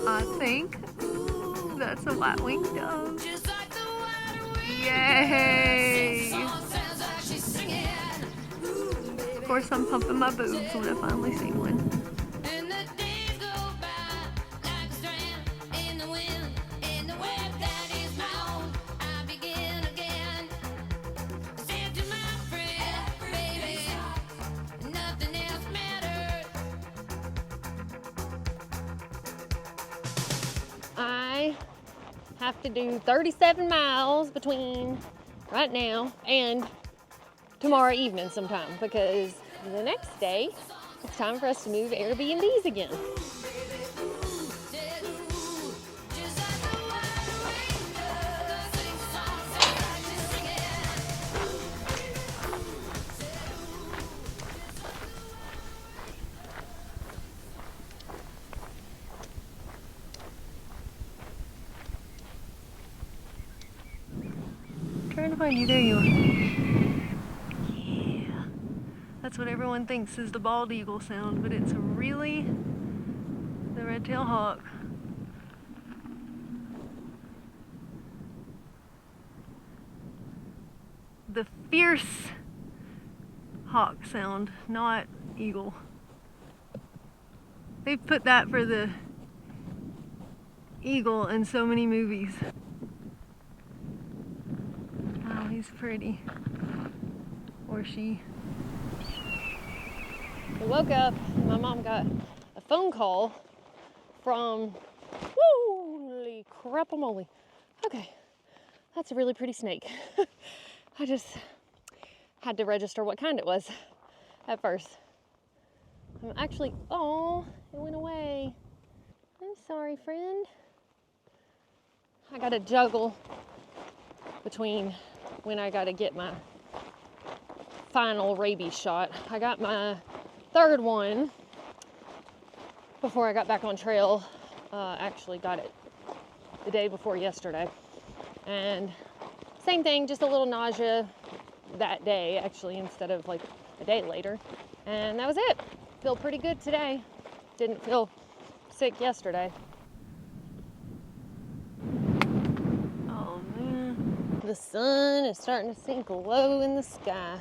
I think that's a white-winged dove. Yay! Of course, I'm pumping my boobs when I finally see one. I have to do 37 miles between right now and tomorrow evening sometime, because the next day it's time for us to move Airbnbs again. Trying to find you. There you are. Yeah. That's what everyone thinks is the bald eagle sound, but it's really the red-tailed hawk. The fierce hawk sound, not eagle. They've put that for the eagle in so many movies. Oh, he's pretty. Or she. I woke up, my mom got a phone call from, holy crap-a-moly. Okay, that's a really pretty snake. I just had to register what kind it was at first. I'm actually, oh, it went away. I'm sorry, friend. I gotta juggle between when I gotta get my final rabies shot. I got my third one before I got back on trail. Actually got it the day before yesterday. And same thing, just a little nausea that day, actually, instead of like a day later. And that was it. Feel pretty good today. Didn't feel sick yesterday. Oh man. The sun is starting to sink low in the sky.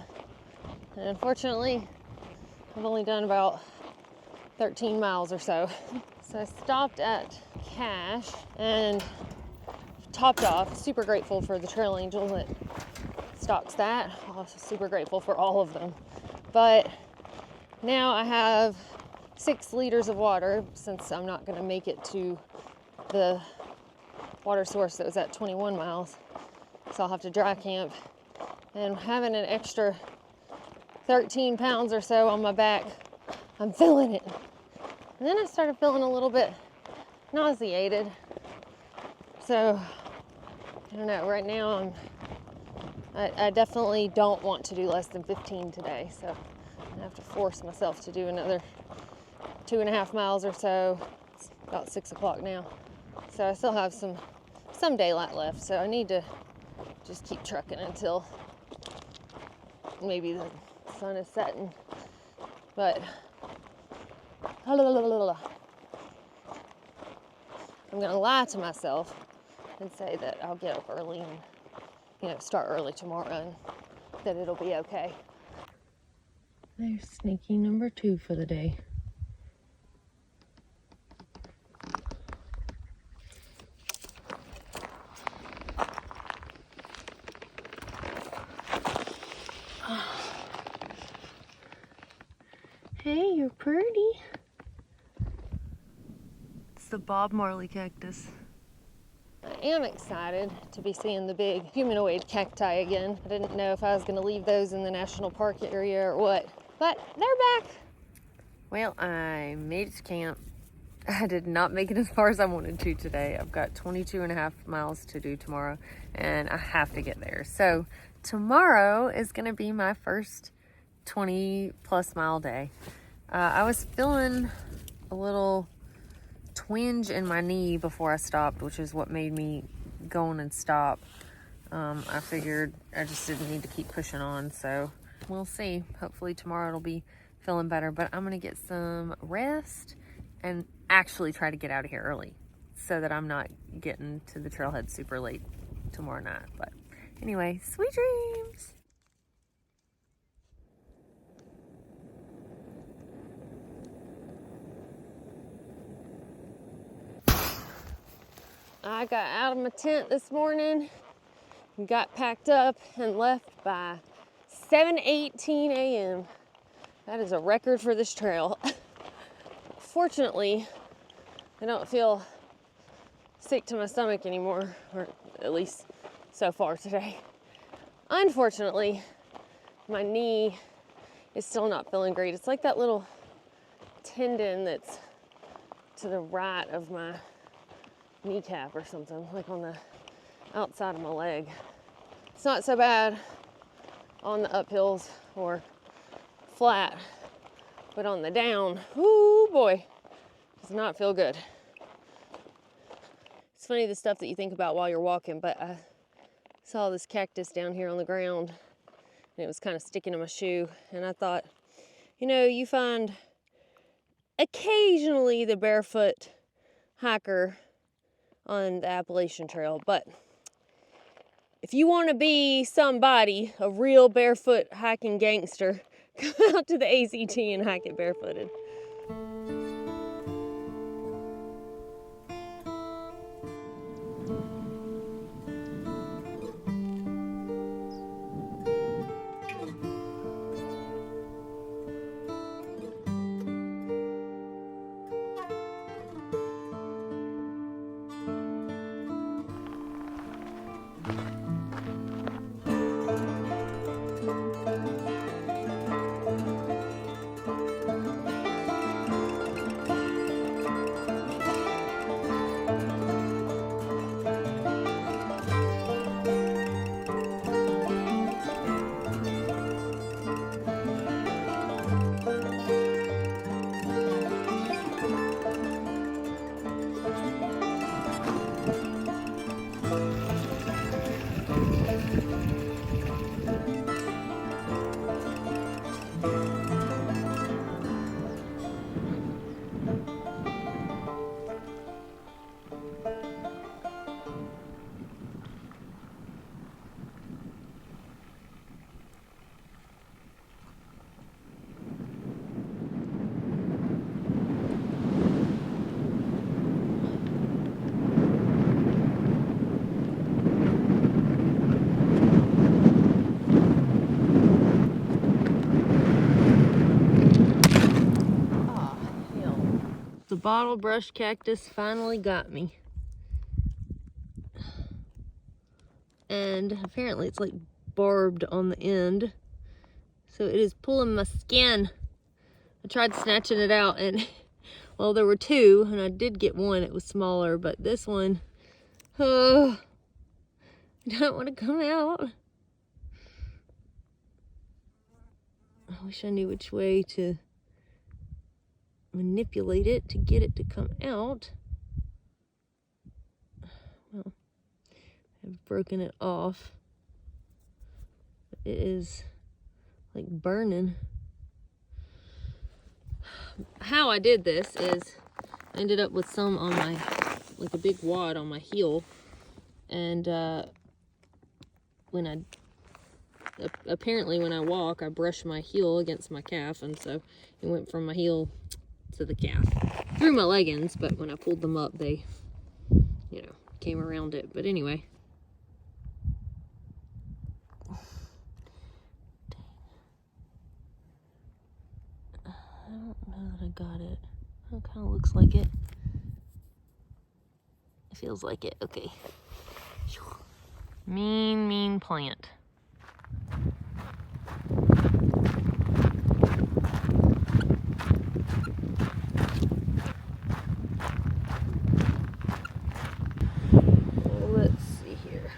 And unfortunately, I've only done about 13 miles or so. So I stopped at Cache and topped off. Super grateful for the Trail Angel that stocks that. Also super grateful for all of them. But now I have 6 liters of water, since I'm not going to make it to the water source that was at 21 miles. So I'll have to dry camp. And having an extra 13 pounds or so on my back, I'm feeling it. And then I started feeling a little bit nauseated. So, I don't know, right now I definitely don't want to do less than 15 today. So I have to force myself to do another 2.5 miles or so. It's about 6 o'clock now. So I still have some daylight left. So I need to just keep trucking until maybe the sun is setting. But I'm gonna lie to myself and say that I'll get up early and, start early tomorrow, and that it'll be okay. There's sneaky number 2 for the day. Hey, you're pretty. It's the Bob Marley cactus. I am excited to be seeing the big humanoid cacti again. I didn't know if I was going to leave those in the national park area or what, but they're back. Well, I made it to camp. I did not make it as far as I wanted to today. I've got 22.5 miles to do tomorrow, and I have to get there. So tomorrow is going to be my first 20+ mile day. I was feeling a little twinge in my knee before I stopped, which is what made me go on and stop. I figured I just didn't need to keep pushing on, so we'll see. Hopefully tomorrow it'll be feeling better, but I'm gonna get some rest and actually try to get out of here early so that I'm not getting to the trailhead super late tomorrow night. But anyway, sweet dreams. I got out of my tent this morning, got packed up and left by 7:18 a.m. That is a record for this trail. Fortunately, I don't feel sick to my stomach anymore, or at least so far today. Unfortunately, my knee is still not feeling great. It's like that little tendon that's to the right of my kneecap or something, like on the outside of my leg. It's not so bad on the uphills or flat, but on the down, whoo boy, does not feel good. It's funny the stuff that you think about while you're walking, but I saw this cactus down here on the ground and it was kind of sticking to my shoe, and I thought, you know, you find occasionally the barefoot hiker on the Appalachian Trail, but if you want to be somebody, a real barefoot hiking gangster, come out to the ACT and hike it barefooted. The bottle brush cactus finally got me. And apparently it's like barbed on the end, so it is pulling my skin. I tried snatching it out and, well, there were two and I did get one. It was smaller, but this one, oh, I don't want to come out. I wish I knew which way to manipulate it to get it to come out. Well, I've broken it off. It is like burning. How I did this is I ended up with some on my, like a big wad on my heel, and apparently when I walk I brush my heel against my calf, and so it went from my heel to the calf through my leggings, but when I pulled them up they, you know, came around it. But anyway, I don't know that I got it. It kind of looks like it. It feels like it. Okay. Mean plant. Let's see here.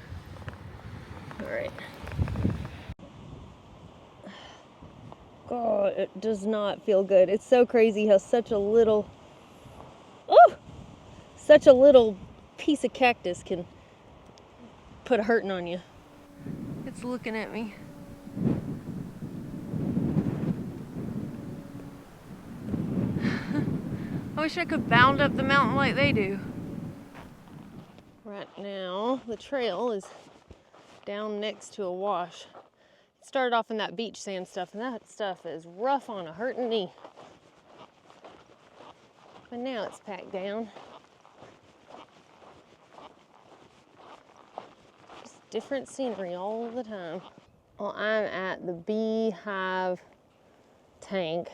All right. Oh, it does not feel good. It's so crazy how such a little piece of cactus can put a hurting on you. It's looking at me. I wish wish I could bound up the mountain like they do. Right now, the trail is down next to a wash. It started off in that beach sand stuff, and that stuff is rough on a hurting knee. But now it's packed down. Just different scenery all the time. Well, I'm at the beehive tank.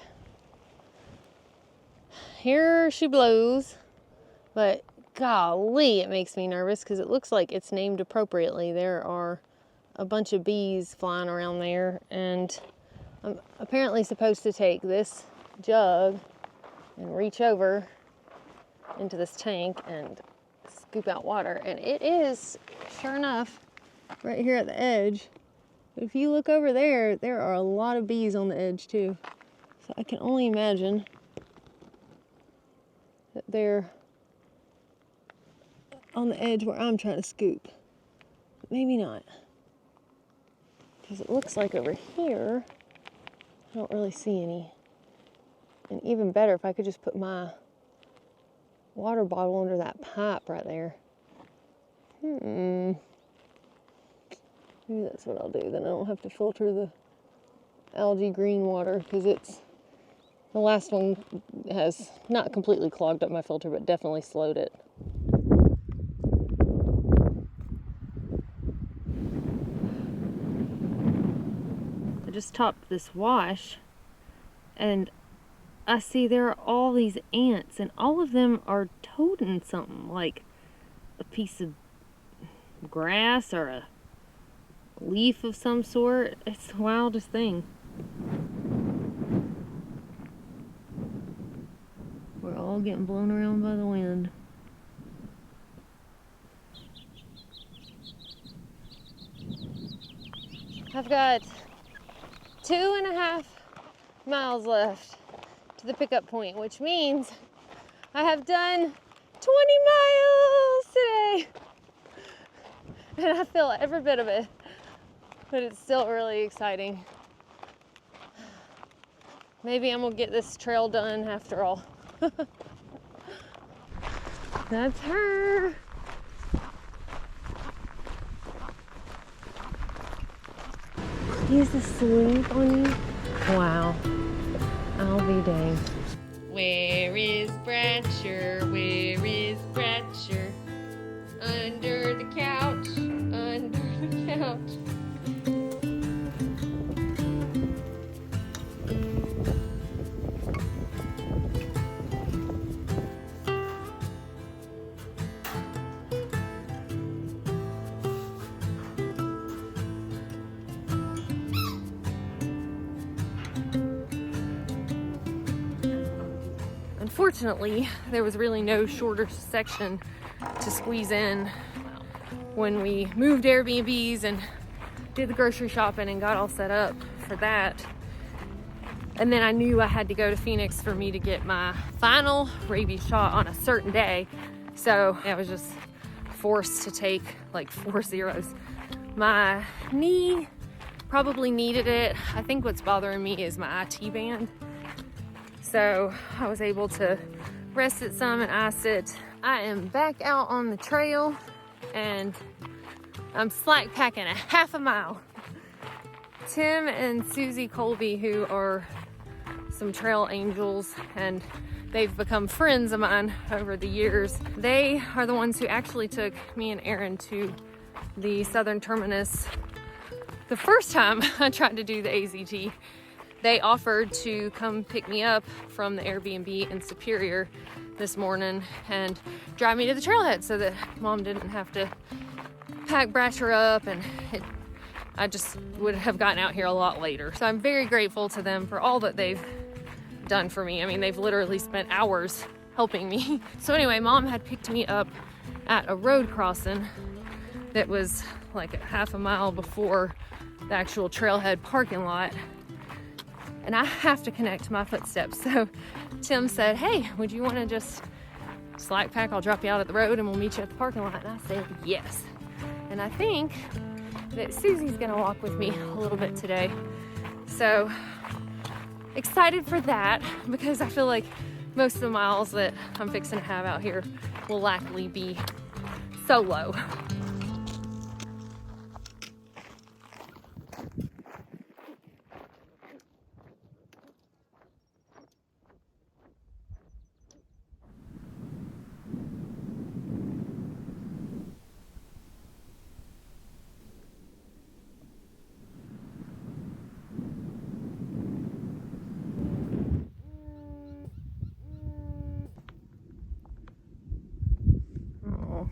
Here she blows, but golly, it makes me nervous because it looks like it's named appropriately. There are a bunch of bees flying around there, and I'm apparently supposed to take this jug and reach over into this tank and scoop out water. And it is, sure enough, right here at the edge. But if you look over there, there are a lot of bees on the edge too. So I can only imagine that they're on the edge where I'm trying to scoop. But maybe not. Because it looks like over here, I don't really see any. And even better if I could just put my water bottle under that pipe right there. Maybe that's what I'll do. Then I don't have to filter the algae green water, because the last one has not completely clogged up my filter, but definitely slowed it. I just topped this wash, and I see there are all these ants, and all of them are toting something, like a piece of grass or a leaf of some sort. It's the wildest thing. We're all getting blown around by the wind. I've got 2.5 miles left to the pickup point, which means I have done 20 miles today. And I feel every bit of it, but it's still really exciting. Maybe I'm gonna get this trail done after all. That's her. He's asleep on you? Wow. I'll be dang. Where is Bratcher? Where is Bratcher? Under the couch. Under the couch. Unfortunately, there was really no shorter section to squeeze in when we moved Airbnbs and did the grocery shopping and got all set up for that. And then I knew I had to go to Phoenix for me to get my final rabies shot on a certain day. So I was just forced to take like 4 zeros. My knee probably needed it. I think what's bothering me is my IT band. So I was able to rest it some and ice it. I am back out on the trail and I'm slack packing a 1/2 mile. Tim and Susie Colby, who are some trail angels and they've become friends of mine over the years, they are the ones who actually took me and Aaron to the southern terminus the first time I tried to do the AZT. They offered to come pick me up from the Airbnb in Superior this morning and drive me to the trailhead so that Mom didn't have to pack Bratcher up, and I just would have gotten out here a lot later. So I'm very grateful to them for all that they've done for me. I mean, they've literally spent hours helping me. So anyway, Mom had picked me up at a road crossing that was like a 1/2 mile before the actual trailhead parking lot. And I have to connect my footsteps. So Tim said, hey, would you want to just slack pack? I'll drop you out at the road and we'll meet you at the parking lot. And I said, yes. And I think that Susie's gonna walk with me a little bit today. So excited for that, because I feel like most of the miles that I'm fixing to have out here will likely be solo. Oh.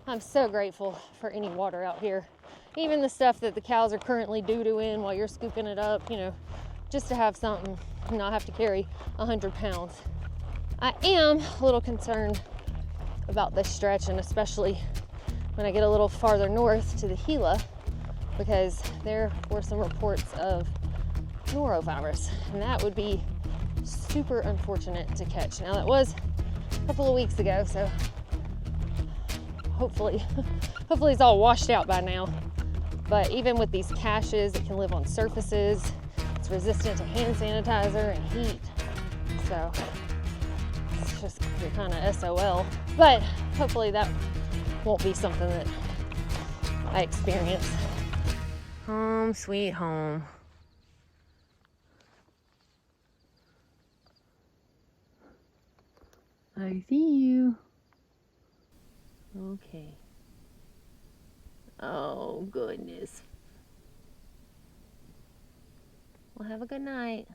I'm so grateful for any water out here. Even the stuff that the cows are currently doo-dooing while you're scooping it up, you know, just to have something and not have to carry 100 pounds. I am a little concerned about this stretch, and especially when I get a little farther north to the Gila, because there were some reports of norovirus, and that would be super unfortunate to catch. Now, that was a couple of weeks ago, so hopefully it's all washed out by now. But even with these caches, it can live on surfaces. It's resistant to hand sanitizer and heat. So it's just, you're kind of SOL. But hopefully that won't be something that I experience. Home sweet home. I see you. Okay. Oh, goodness. Well, have a good night.